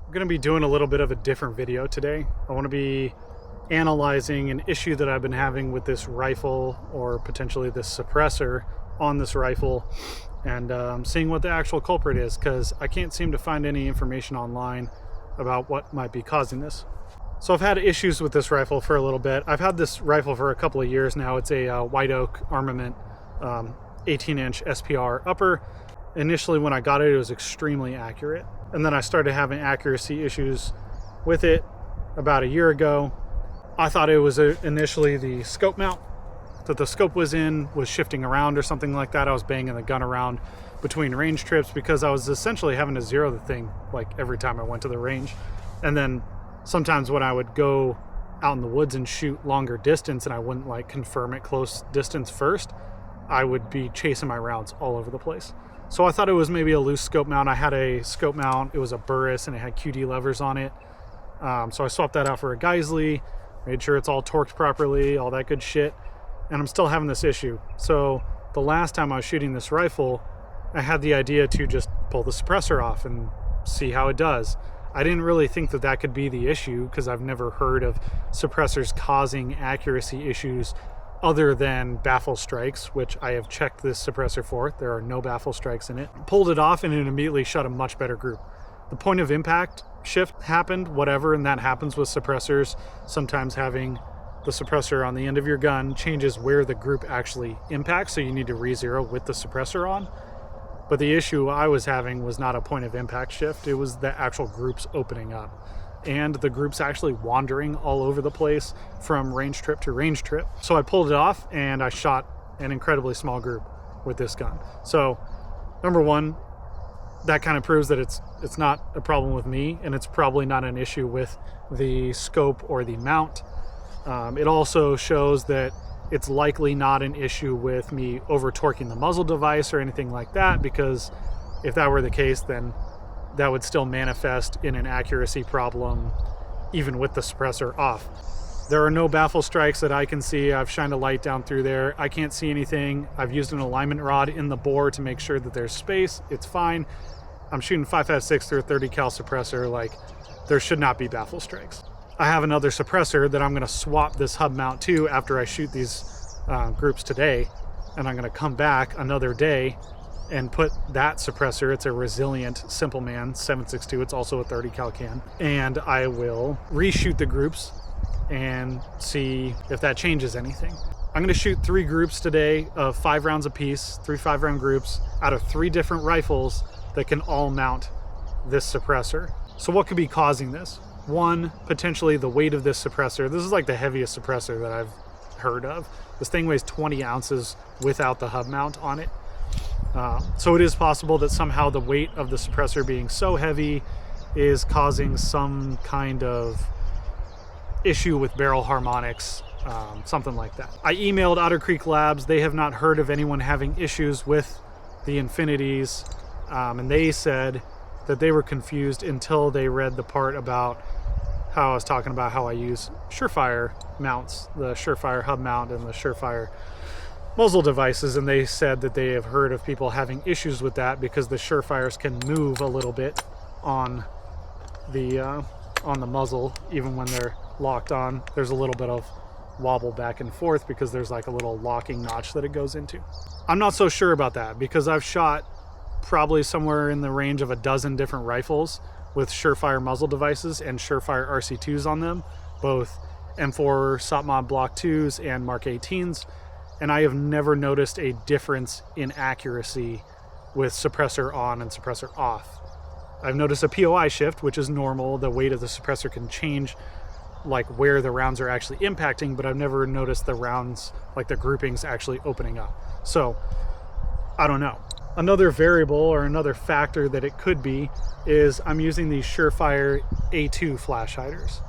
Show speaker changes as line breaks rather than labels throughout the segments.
I'm going to be doing a little bit of a different video today. I want to be analyzing an issue that I've been having with this rifle, or potentially this suppressor on this rifle, and seeing what the actual culprit is, because I can't seem to find any information online about what might be causing this. So I've had issues with this rifle for a little bit. I've had this rifle for a couple of years now. It's a White Oak Armament 18-inch SPR upper. Initially when I got it, it was extremely accurate. And then I started having accuracy issues with it about a year ago. I thought it was initially the scope mount that the scope was shifting around or something like that. I was banging the gun around between range trips because I was essentially having to zero the thing like every time I went to the range. And then sometimes when I would go out in the woods and shoot longer distance and I wouldn't like confirm it close distance first, I would be chasing my rounds all over the place. So I thought it was maybe a loose scope mount. I had a scope mount, it was a Burris and it had QD levers on it. So I swapped that out for a Geisley, made sure it's all torqued properly, all that good shit. And I'm still having this issue. So the last time I was shooting this rifle, I had the idea to just pull the suppressor off and see how it does. I didn't really think that that could be the issue because I've never heard of suppressors causing accuracy issues other than baffle strikes, which I have checked this suppressor for. There are no baffle strikes in it. Pulled it off and it immediately shot a much better group. The point of impact shift happened, whatever, and that happens with suppressors. Sometimes having the suppressor on the end of your gun changes where the group actually impacts, so you need to re-zero with the suppressor on. But the issue I was having was not a point of impact shift, it was the actual groups opening up. And the group's actually wandering all over the place from range trip to range trip. So I pulled it off and I shot an incredibly small group with this gun. So number one, that kind of proves that it's not a problem with me, and it's probably not an issue with the scope or the mount. It also shows that it's likely not an issue with me over torquing the muzzle device or anything like that, because if that were the case, then that would still manifest in an accuracy problem even with the suppressor off. There are no baffle strikes that I can see. I've shined a light down through there. I can't see anything. I've used an alignment rod in the bore to make sure that there's space. It's fine. I'm shooting 5.56 through a 30 cal suppressor. Like, there should not be baffle strikes. I have another suppressor that I'm gonna swap this hub mount to after I shoot these groups today. And I'm gonna come back another day and put that suppressor, it's a Resilient Simple Man 7.62, it's also a 30 cal can, and I will reshoot the groups and see if that changes anything. I'm gonna shoot 3 groups today of 5 rounds apiece, 3 5-round groups out of 3 different rifles that can all mount this suppressor. So what could be causing this? One, potentially the weight of this suppressor. This is like the heaviest suppressor that I've heard of. This thing weighs 20 ounces without the hub mount on it. So it is possible that somehow the weight of the suppressor being so heavy is causing some kind of issue with barrel harmonics, something like that. I emailed Otter Creek Labs. They have not heard of anyone having issues with the Infinities, and they said that they were confused until they read the part about how I was talking about how I use Surefire mounts, the Surefire hub mount and the Surefire muzzle devices, and they said that they have heard of people having issues with that because the Surefires can move a little bit on the muzzle even when they're locked on. There's a little bit of wobble back and forth because there's like a little locking notch that it goes into. I'm not so sure about that because I've shot probably somewhere in the range of a dozen different rifles with Surefire muzzle devices and Surefire RC2s on them, both M4 SOPMOD Block 2s and Mark 18s. And I have never noticed a difference in accuracy with suppressor on and suppressor off. I've noticed a POI shift, which is normal. The weight of the suppressor can change like where the rounds are actually impacting, but I've never noticed the rounds, like the groupings actually opening up. So I don't know. Another variable or another factor that it could be is I'm using these Surefire A2 flash hiders.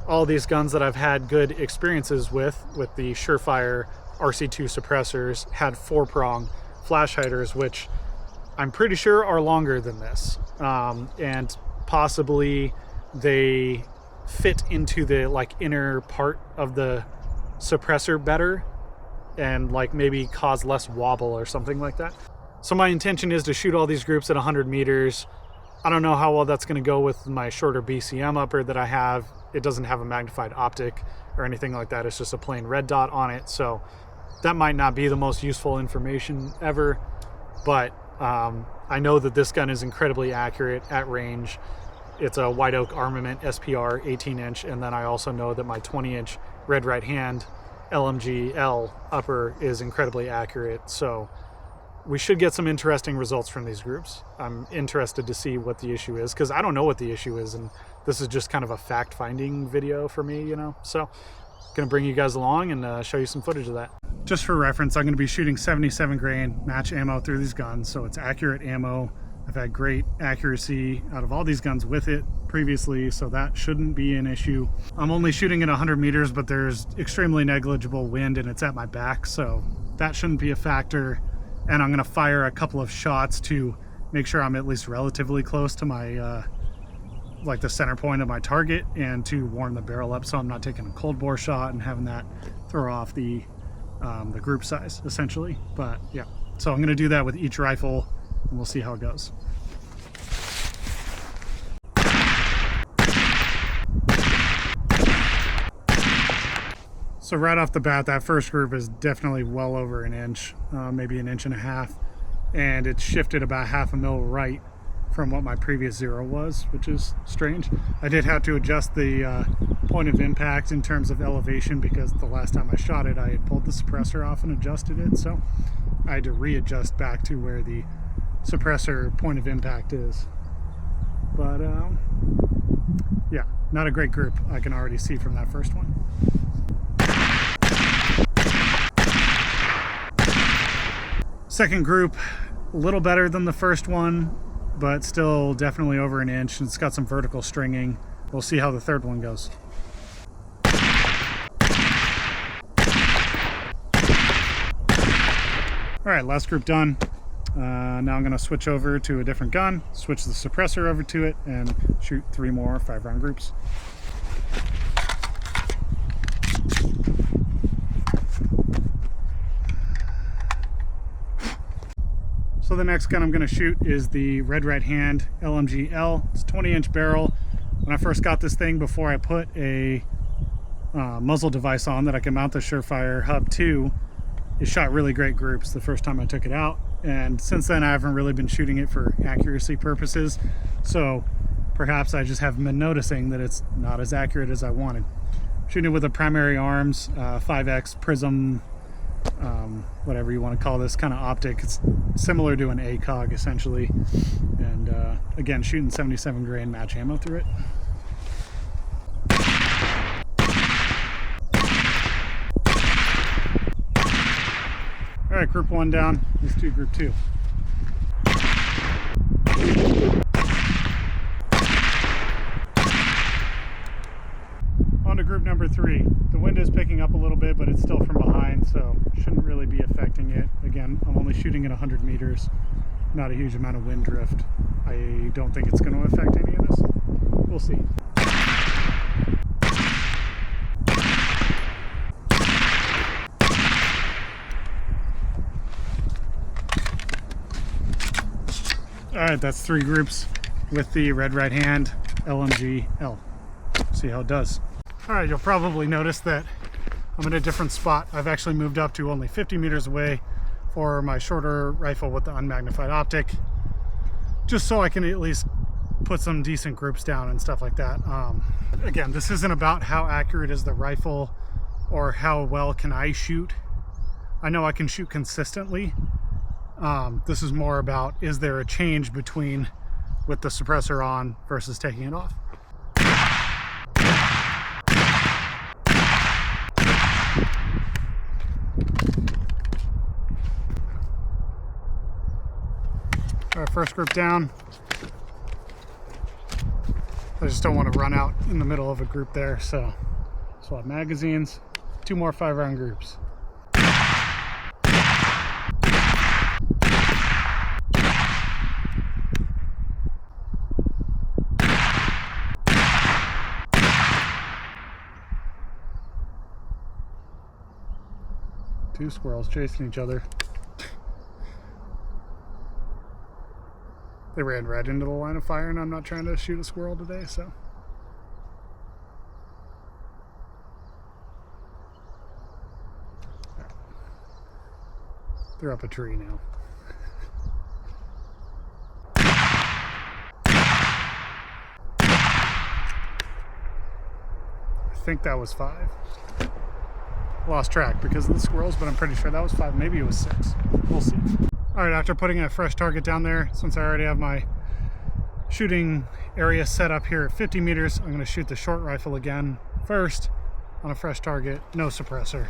All these guns that I've had good experiences with the Surefire RC2 suppressors had 4-prong flash hiders, which I'm pretty sure are longer than this, and possibly they fit into the like inner part of the suppressor better and like maybe cause less wobble or something like that. So my intention is to shoot all these groups at 100 meters. I don't know how well that's going to go with my shorter BCM upper that I have. It doesn't have a magnified optic or anything like that. It's just a plain red dot on it. So that might not be the most useful information ever, but I know that this gun is incredibly accurate at range. It's a White Oak Armament SPR 18-inch, and then I also know that my 20-inch red right hand LMG L upper is incredibly accurate. So we should get some interesting results from these groups. I'm interested to see what the issue is, because I don't know what the issue is, and this is just kind of a fact-finding video for me, you know. So gonna bring you guys along and show you some footage of that. Just for reference, I'm going to be shooting 77 grain match ammo through these guns, so it's accurate ammo. I've had great accuracy out of all these guns with it previously, so that shouldn't be an issue. I'm only shooting at 100 meters, but there's extremely negligible wind and it's at my back, so that shouldn't be a factor. And I'm going to fire a couple of shots to make sure I'm at least relatively close to my like the center point of my target, and to warm the barrel up so I'm not taking a cold bore shot and having that throw off the group size essentially. But yeah, so I'm going to do that with each rifle and we'll see how it goes. So right off the bat, that first group is definitely well over an inch, maybe an inch and a half, and it's shifted about half a mil right from what my previous zero was, which is strange. I did have to adjust the point of impact in terms of elevation, because the last time I shot it I had pulled the suppressor off and adjusted it, so I had to readjust back to where the suppressor point of impact is. But yeah, not a great group, I can already see from that first one. Second group, a little better than the first one, but still definitely over an inch. It's got some vertical stringing. We'll see how the third one goes. All right, last group done. Now I'm gonna switch over to a different gun, switch the suppressor over to it, and shoot 3 more 5-round groups. So the next gun I'm going to shoot is the red right hand LMG L. It's a 20-inch barrel. When I first got this thing, before I put a muzzle device on that I can mount the Surefire Hub to, it shot really great groups the first time I took it out. And since then I haven't really been shooting it for accuracy purposes. So perhaps I just haven't been noticing that it's not as accurate as I wanted. Shooting it with a primary arms 5X prism, whatever you want to call this kind of optic. It's similar to an ACOG essentially, and again, shooting 77 grain match ammo through it. All right, group 1 down. Let's do group 2. On to group number 3. The wind is picking up a little bit, but it's still from behind, so shouldn't really be affecting it. Again, I'm only shooting at 100 meters, not a huge amount of wind drift. I don't think it's going to affect any of this. We'll see. All right, that's 3 groups with the red right hand LMG L. See how it does. All right, you'll probably notice that I'm in a different spot. I've actually moved up to only 50 meters away for my shorter rifle with the unmagnified optic, just so I can at least put some decent groups down and stuff like that. Again, this isn't about how accurate is the rifle or how well can I shoot. I know I can shoot consistently. This is more about, is there a change between with the suppressor on versus taking it off. All right, first group down. I just don't want to run out in the middle of a group there, so swap magazines. 2 more 5-round groups. Two squirrels chasing each other. They ran right into the line of fire, and I'm not trying to shoot a squirrel today, so. They're up a tree now. I think that was 5. Lost track because of the squirrels, but I'm pretty sure that was 5. Maybe it was 6. We'll see. All right, after putting a fresh target down there, since I already have my shooting area set up here at 50 meters, I'm going to shoot the short rifle again first on a fresh target, no suppressor.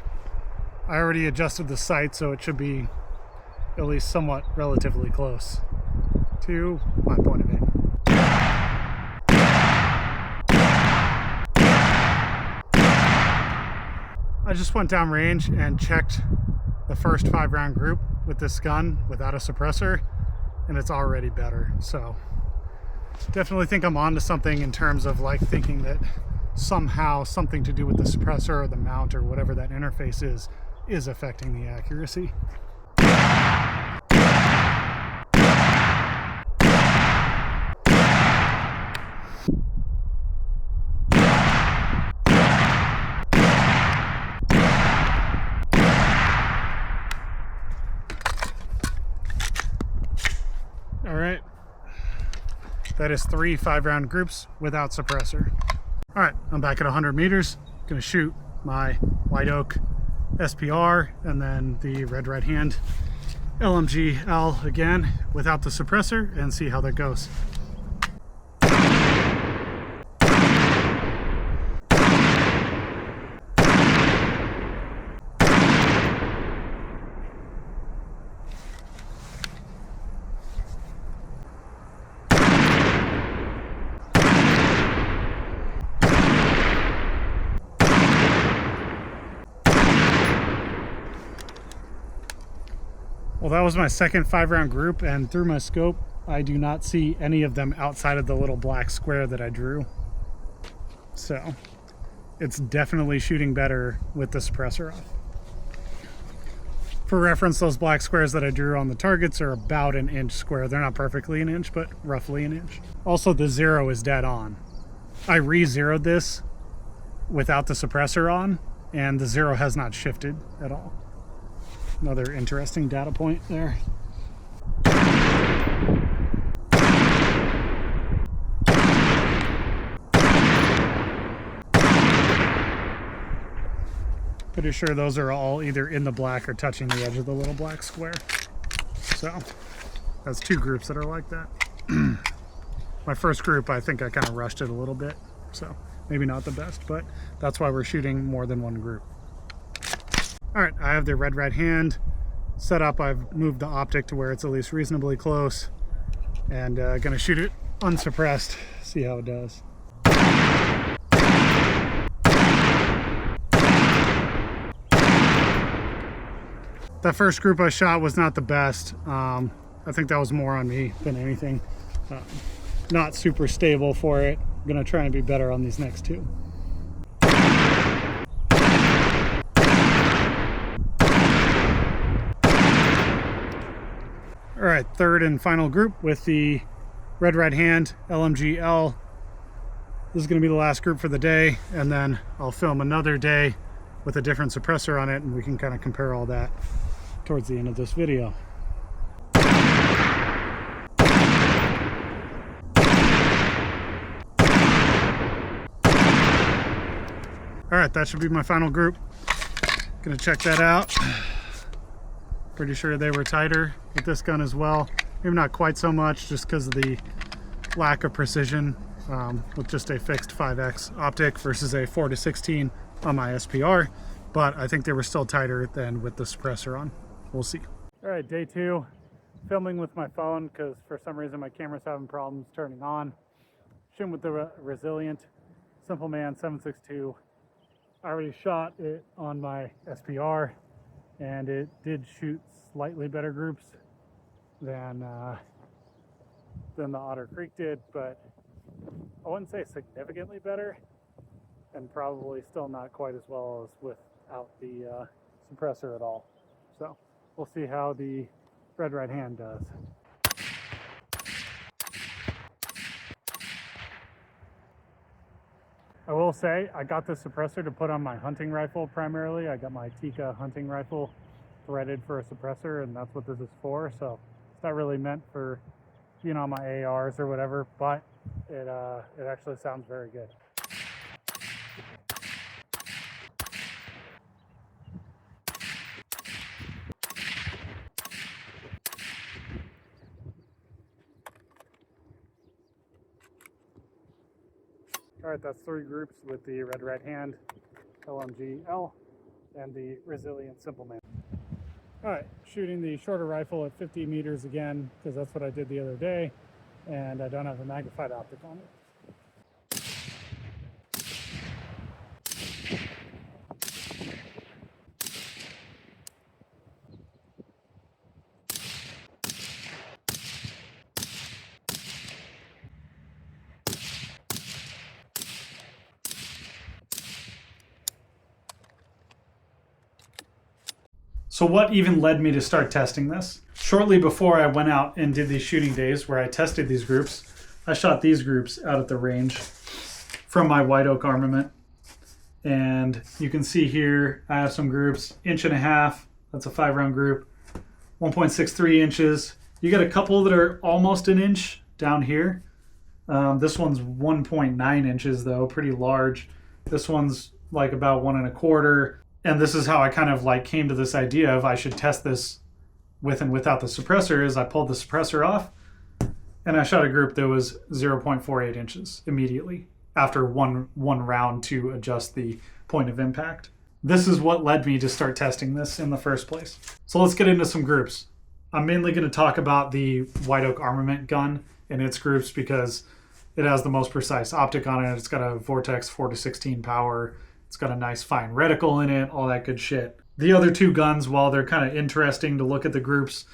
I already adjusted the sight, so it should be at least somewhat relatively close to my point of aim. I just went down range and checked the first 5-round group with this gun without a suppressor, and it's already better. So definitely think I'm onto something in terms of like thinking that somehow something to do with the suppressor or the mount or whatever that interface is affecting the accuracy. All right, that is 3 5-round groups without suppressor. All right, I'm back at 100 meters. Gonna shoot my white oak SPR and then the red right hand LMG-L again without the suppressor and see how that goes. Well, that was my second 5-round group, and through my scope, I do not see any of them outside of the little black square that I drew. So, it's definitely shooting better with the suppressor off. For reference, those black squares that I drew on the targets are about 1 inch square. They're not perfectly 1 inch, but roughly 1 inch. Also, the 0 is dead on. I re-zeroed this without the suppressor on, and the 0 has not shifted at all. Another interesting data point there. Pretty sure those are all either in the black or touching the edge of the little black square. So that's 2 groups that are like that. My first group, I think I kind of rushed it a little bit, so maybe not the best, but that's why we're shooting more than 1 group. All right, I have the red right hand set up. I've moved the optic to where it's at least reasonably close, and gonna shoot it unsuppressed, see how it does. That first group I shot was not the best. I think that was more on me than anything. Not super stable for it. I'm gonna try and be better on these next 2. All right, third and final group with the red right hand LMG-L. This is going to be the last group for the day, and then I'll film another day with a different suppressor on it, and we can kind of compare all that towards the end of this video. All right, that should be my final group. Gonna check that out. Pretty sure they were tighter with this gun as well. Maybe not quite so much, just because of the lack of precision with just a fixed 5x optic versus a 4-16 on my SPR. But I think they were still tighter than with the suppressor on. We'll see. All right, day 2, filming with my phone because for some reason my camera's having problems turning on. Shooting with the Resilient Simple Man 7.62. I already shot it on my SPR, and it did shoot slightly better groups than the Otter Creek did, but I wouldn't say significantly better, and probably still not quite as well as without the suppressor at all. So we'll see how the red right hand does. I will say I got this suppressor to put on my hunting rifle primarily. I got my Tika hunting rifle threaded for a suppressor, and that's what this is for. So it's not really meant for, you know, my ARs or whatever, but it actually sounds very good. All right, that's 3 groups with the red right hand, LMG L, and the resilient simple man. All right, shooting the shorter rifle at 50 meters again, because that's what I did the other day, and I don't have a magnified optic on it. So what even led me to start testing this? Shortly before I went out and did these shooting days where I tested these groups, I shot these groups out at the range from my white oak armament. And you can see here, I have some groups, 1.5 inches, that's a 5-round group, 1.63 inches. You got a couple that are almost an inch down here. This one's 1.9 inches though, pretty large. This one's like about 1.25. And this is how I kind of like came to this idea of I should test this with and without the suppressor. Is I pulled the suppressor off and I shot a group that was 0.48 inches immediately after one round to adjust the point of impact. This is what led me to start testing this in the first place. So let's get into some groups. I'm mainly going to talk about the white oak armament gun and its groups because it has the most precise optic on it. It's got a Vortex 4-16 power. It's got a nice fine reticle in it, all that good shit. The other 2 guns, while they're kind of interesting to look at the groups,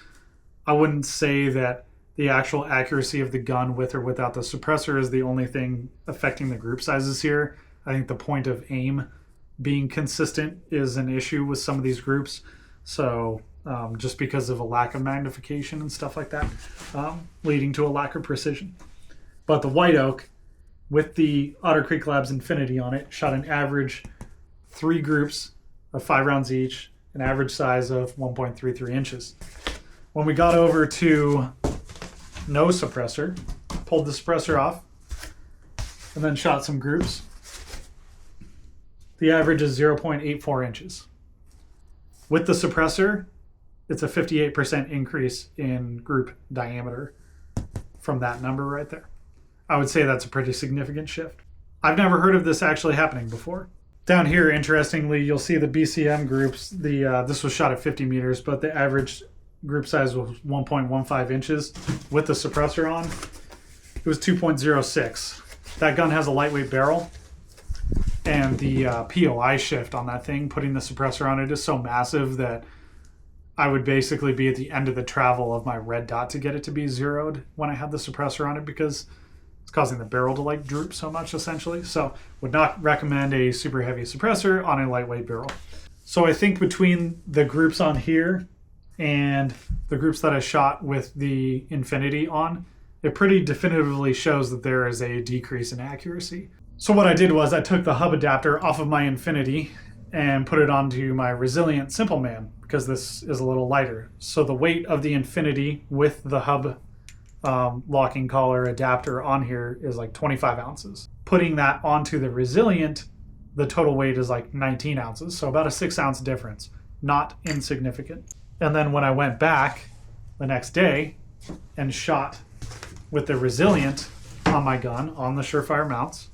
I wouldn't say that the actual accuracy of the gun with or without the suppressor is the only thing affecting the group sizes here. I think the point of aim being consistent is an issue with some of these groups. So just because of a lack of magnification and stuff like that, leading to a lack of precision. But the white oak, with the Otter Creek Labs Infinity on it, shot an average 3 groups of 5 rounds each, an average size of 1.33 inches. When we got over to no suppressor, pulled the suppressor off, and then shot some groups, the average is 0.84 inches. With the suppressor, it's a 58% increase in group diameter from that number right there. I would say that's a pretty significant shift. I've never heard of this actually happening before. Down here, interestingly, you'll see the BCM groups. This was shot at 50 meters, but the average group size was 1.15 inches. With the suppressor on, it was 2.06. That gun has a lightweight barrel, and the POI shift on that thing, putting the suppressor on it, is so massive that I would basically be at the end of the travel of my red dot to get it to be zeroed when I had the suppressor on it, because it's causing the barrel to like droop so much essentially. So would not recommend a super heavy suppressor on a lightweight barrel. So I think between the groups on here and the groups that I shot with the Infinity on, it pretty definitively shows that there is a decrease in accuracy. So what I did was I took the hub adapter off of my Infinity and put it onto my Resilient Simple Man, because this is a little lighter. So the weight of the Infinity with the hub locking collar adapter on here is like 25 ounces. Putting that onto the Resilient, the total weight is like 19 ounces. So about a 6-ounce difference, not insignificant. And then when I went back the next day and shot with the Resilient on my gun on the Surefire mounts,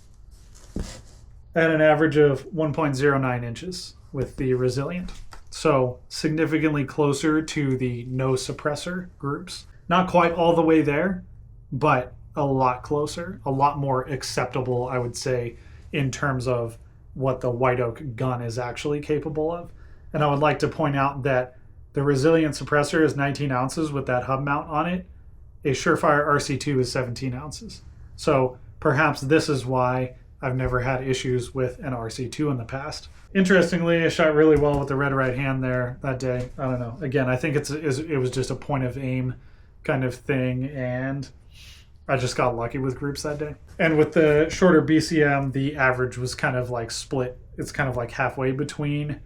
at an average of 1.09 inches with the Resilient. So significantly closer to the no suppressor groups. Not quite all the way there, but a lot closer, a lot more acceptable, I would say, in terms of what the white oak gun is actually capable of. And I would like to point out that the Resilient suppressor is 19 ounces with that hub mount on it. A Surefire RC2 is 17 ounces. So perhaps this is why I've never had issues with an RC2 in the past. Interestingly, I shot really well with the red right hand there that day. I don't know. Again, I think it was just a point of aim kind of thing, and I just got lucky with groups that day. And with the shorter BCM, the average was kind of like split. It's kind of like halfway between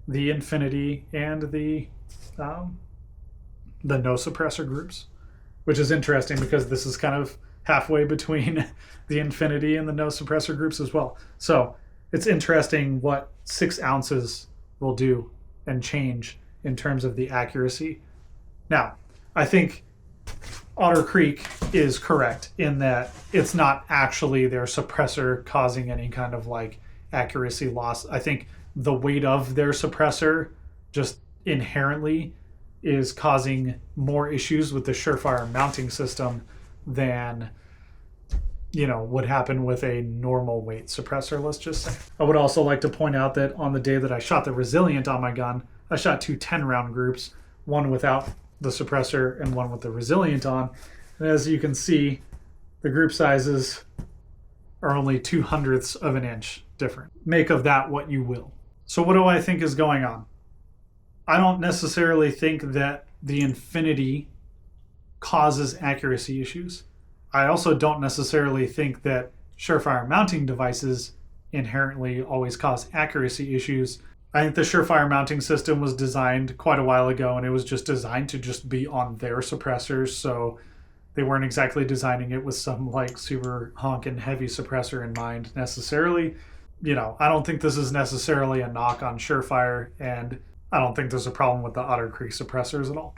the Infinity and the no suppressor groups, which is interesting because this is kind of halfway between the Infinity and the no suppressor groups as well. So it's interesting what 6 ounces will do and change in terms of the accuracy. Now, I think Otter Creek is correct in that it's not actually their suppressor causing any kind of like accuracy loss. I think the weight of their suppressor just inherently is causing more issues with the Surefire mounting system than, you know, would happen with a normal weight suppressor, let's just say. I would also like to point out that on the day that I shot the Resilient on my gun, I shot 2 10-round groups, one without the suppressor and one with the Resilient on. And as you can see, the group sizes are only 2/100ths of an inch different. Make of that what you will. So what do I think is going on? I don't necessarily think that the Infinity causes accuracy issues. I also don't necessarily think that Surefire mounting devices inherently always cause accuracy issues. I think the Surefire mounting system was designed quite a while ago, and it was just designed to just be on their suppressors, so they weren't exactly designing it with some like super honkin' heavy suppressor in mind necessarily. You know, I don't think this is necessarily a knock on Surefire, and I don't think there's a problem with the Otter Creek suppressors at all.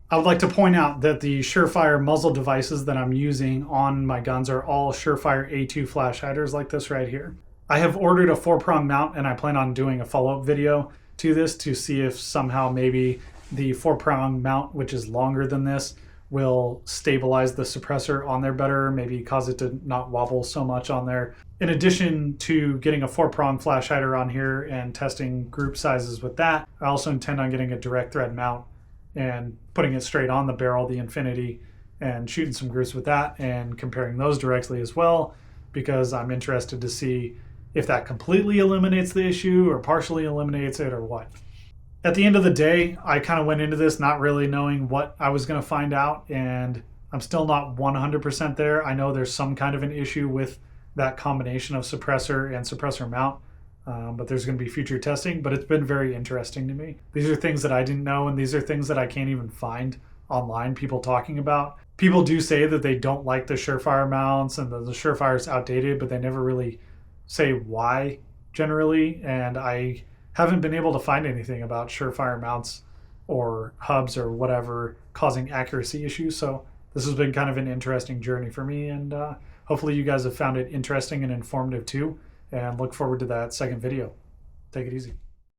I would like to point out that the Surefire muzzle devices that I'm using on my guns are all Surefire A2 flash hiders like this right here. I have ordered a 4-prong mount, and I plan on doing a follow-up video to this to see if somehow maybe the 4-prong mount, which is longer than this, will stabilize the suppressor on there better, maybe cause it to not wobble so much on there. In addition to getting a 4-prong flash hider on here and testing group sizes with that, I also intend on getting a direct thread mount and putting it straight on the barrel, the Infinity, and shooting some groups with that and comparing those directly as well, because I'm interested to see if that completely eliminates the issue or partially eliminates it or what. At the end of the day, I kind of went into this not really knowing what I was going to find out, and I'm still not 100% there. I know there's some kind of an issue with that combination of suppressor and suppressor mount, but there's going to be future testing, but it's been very interesting to me. These are things that I didn't know, and these are things that I can't even find online, people talking about. People do say that they don't like the Surefire mounts and the Surefire is outdated, but they never really say why generally, and I haven't been able to find anything about Surefire mounts or hubs or whatever causing accuracy issues. So this has been kind of an interesting journey for me, and hopefully you guys have found it interesting and informative too, and look forward to that second video. Take it easy.